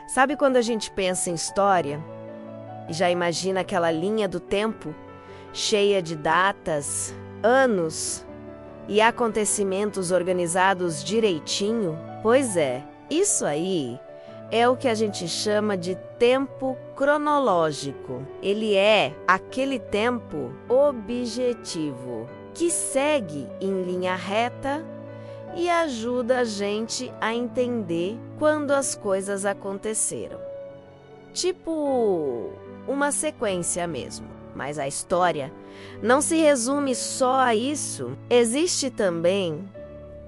Sabe quando a gente pensa em história e já imagina aquela linha do tempo cheia de datas, anos e acontecimentos organizados direitinho? Pois é, isso aí é o que a gente chama de tempo cronológico. Ele é aquele tempo objetivo que segue em linha reta e ajuda a gente a entender quando as coisas aconteceram. Tipo uma sequência mesmo. Mas a história não se resume só a isso. Existe também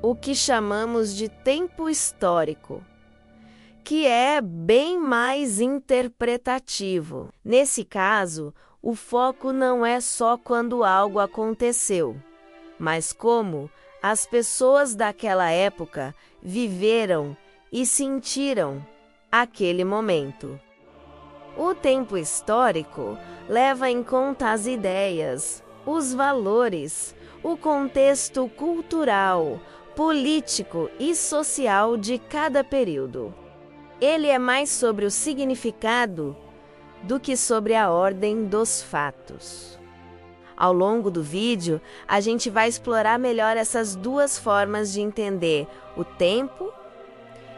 o que chamamos de tempo histórico, que é bem mais interpretativo. Nesse caso, o foco não é só quando algo aconteceu, mas como as pessoas daquela época viveram e sentiram aquele momento. O tempo histórico leva em conta as ideias, os valores, o contexto cultural, político e social de cada período. Ele é mais sobre o significado do que sobre a ordem dos fatos. Ao longo do vídeo, a gente vai explorar melhor essas duas formas de entender o tempo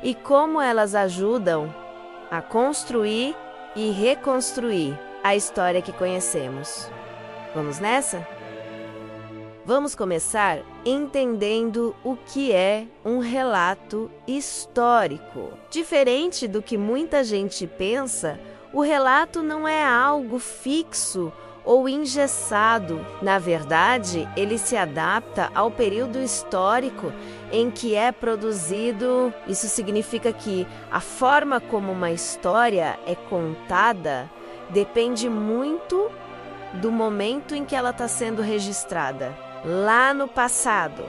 e como elas ajudam a construir e reconstruir a história que conhecemos. Vamos nessa? Vamos começar entendendo o que é um relato histórico. Diferente do que muita gente pensa, o relato não é algo fixo ou engessado. Na verdade, ele se adapta ao período histórico em que é produzido. Isso significa que a forma como uma história é contada depende muito do momento em que ela está sendo registrada. Lá no passado,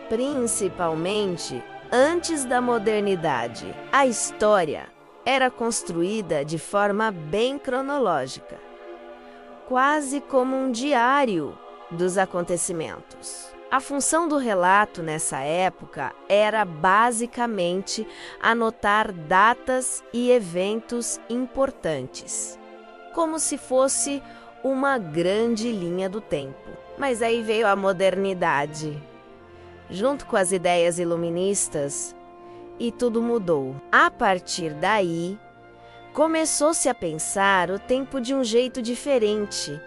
principalmente antes da modernidade, a história era construída de forma bem cronológica, quase como um diário dos acontecimentos. A função do relato nessa época era basicamente anotar datas e eventos importantes, como se fosse uma grande linha do tempo. Mas aí veio a modernidade, junto com as ideias iluministas, e tudo mudou. A partir daí, começou-se a pensar o tempo de um jeito diferente,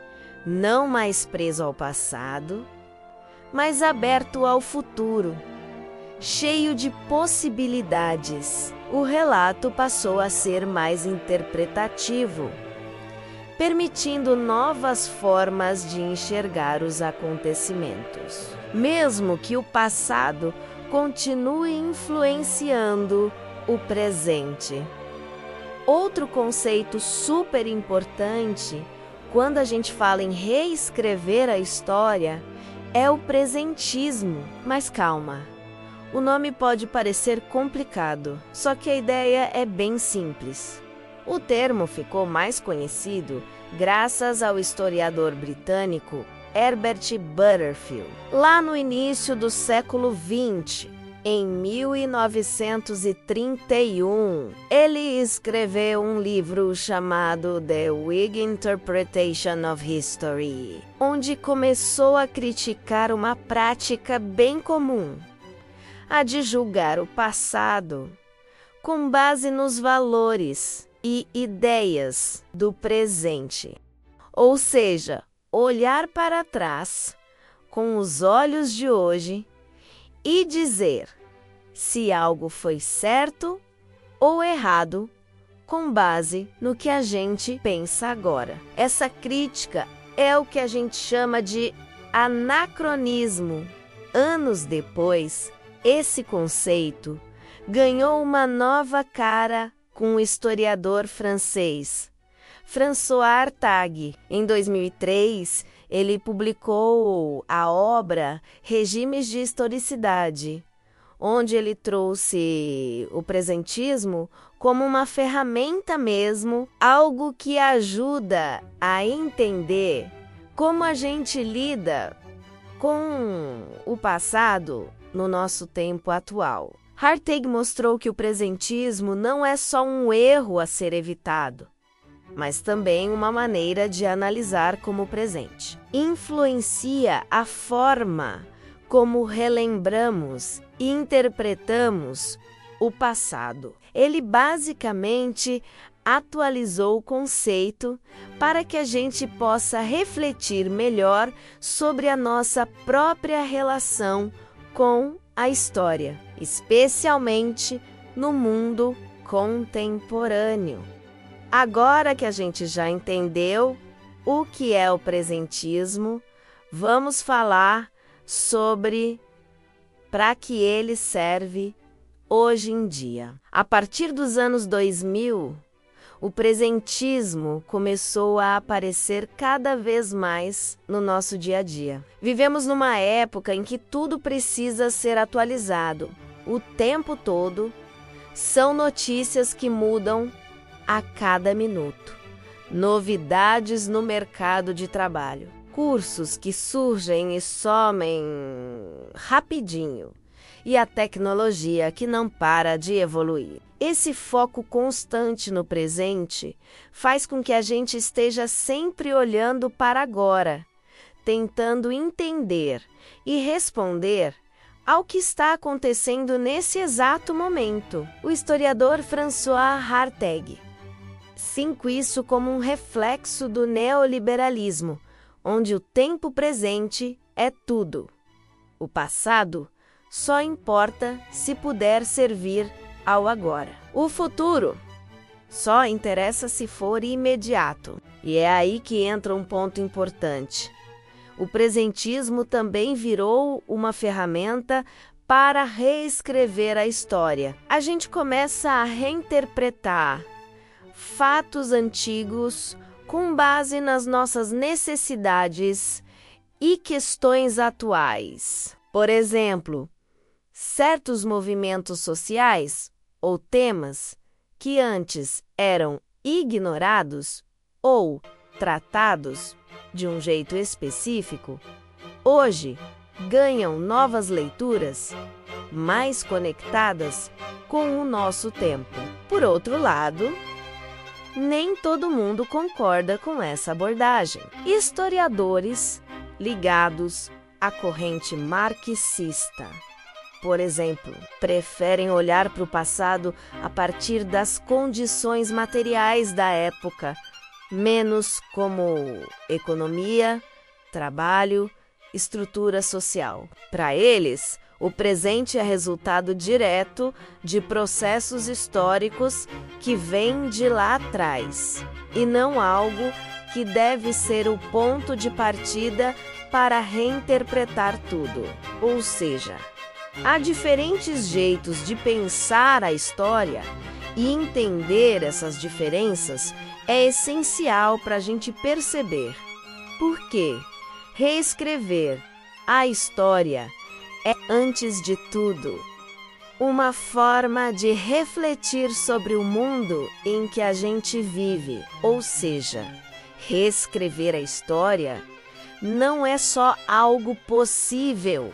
não mais preso ao passado, mas aberto ao futuro, cheio de possibilidades. O relato passou a ser mais interpretativo, permitindo novas formas de enxergar os acontecimentos. Mesmo que o passado continue influenciando o presente. Outro conceito super importante quando a gente fala em reescrever a história é o presentismo. Mas calma, o nome pode parecer complicado, só que a ideia é bem simples. O termo ficou mais conhecido graças ao historiador britânico Herbert Butterfield. Lá no início do século XX, em 1931, ele escreveu um livro chamado The Whig Interpretation of History, onde começou a criticar uma prática bem comum, a de julgar o passado com base nos valores e ideias do presente. Ou seja, olhar para trás com os olhos de hoje e dizer se algo foi certo ou errado com base no que a gente pensa agora. Essa crítica é o que a gente chama de anacronismo. Anos depois, esse conceito ganhou uma nova cara com o historiador francês François Hartag. Em 2003, ele publicou a obra Regimes de Historicidade, onde ele trouxe o presentismo como uma ferramenta mesmo, algo que ajuda a entender como a gente lida com o passado no nosso tempo atual. Harteg mostrou que o presentismo não é só um erro a ser evitado, mas também uma maneira de analisar como o presente influencia a forma como relembramos e interpretamos o passado. Ele basicamente atualizou o conceito para que a gente possa refletir melhor sobre a nossa própria relação com a história, especialmente no mundo contemporâneo. Agora que a gente já entendeu o que é o presentismo, vamos falar sobre para que ele serve hoje em dia. A partir dos anos 2000, o presentismo começou a aparecer cada vez mais no nosso dia a dia. Vivemos numa época em que tudo precisa ser atualizado. O tempo todo são notícias que mudam a cada minuto. Novidades no mercado de trabalho. Cursos que surgem e somem rapidinho. E a tecnologia que não para de evoluir. Esse foco constante no presente faz com que a gente esteja sempre olhando para agora, tentando entender e responder ao que está acontecendo nesse exato momento. O historiador François Harteg cinco isso como um reflexo do neoliberalismo, onde o tempo presente é tudo. O passado só importa se puder servir ao agora. O futuro só interessa se for imediato. E é aí que entra um ponto importante. O presentismo também virou uma ferramenta para reescrever a história. A gente começa a reinterpretar fatos antigos com base nas nossas necessidades e questões atuais. Por exemplo, certos movimentos sociais ou temas que antes eram ignorados ou tratados de um jeito específico, hoje ganham novas leituras mais conectadas com o nosso tempo. Por outro lado, nem todo mundo concorda com essa abordagem. Historiadores ligados à corrente marxista, por exemplo, preferem olhar para o passado a partir das condições materiais da época, menos como economia, trabalho, estrutura social. Para eles, o presente é resultado direto de processos históricos que vêm de lá atrás, e não algo que deve ser o ponto de partida para reinterpretar tudo. Ou seja, há diferentes jeitos de pensar a história e entender essas diferenças é essencial para a gente perceber. Porque reescrever a história é, antes de tudo, uma forma de refletir sobre o mundo em que a gente vive. Ou seja, reescrever a história não é só algo possível,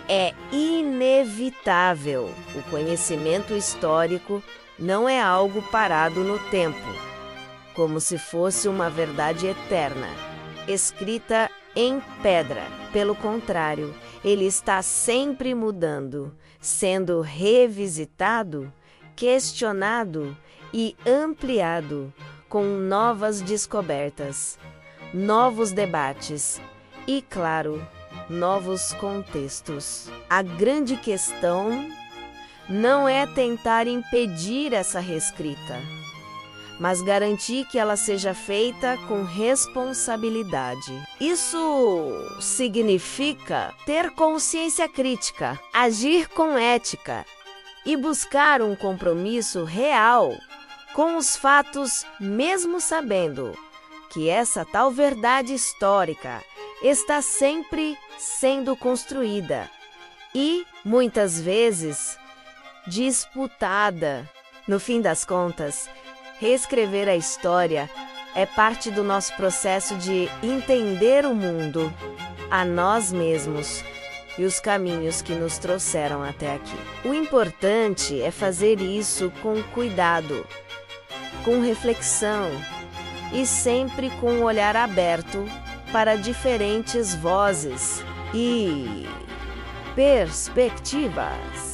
é inevitável. O conhecimento histórico não é algo parado no tempo, como se fosse uma verdade eterna, escrita em pedra. Pelo contrário, ele está sempre mudando, sendo revisitado, questionado e ampliado com novas descobertas, novos debates e, claro, novos contextos. A grande questão não é tentar impedir essa reescrita, mas garantir que ela seja feita com responsabilidade. Isso significa ter consciência crítica, agir com ética e buscar um compromisso real com os fatos, mesmo sabendo que essa tal verdade histórica está sempre sendo construída e, muitas vezes, disputada. No fim das contas, reescrever a história é parte do nosso processo de entender o mundo, a nós mesmos e os caminhos que nos trouxeram até aqui. O importante é fazer isso com cuidado, com reflexão e sempre com o olhar aberto para diferentes vozes e perspectivas.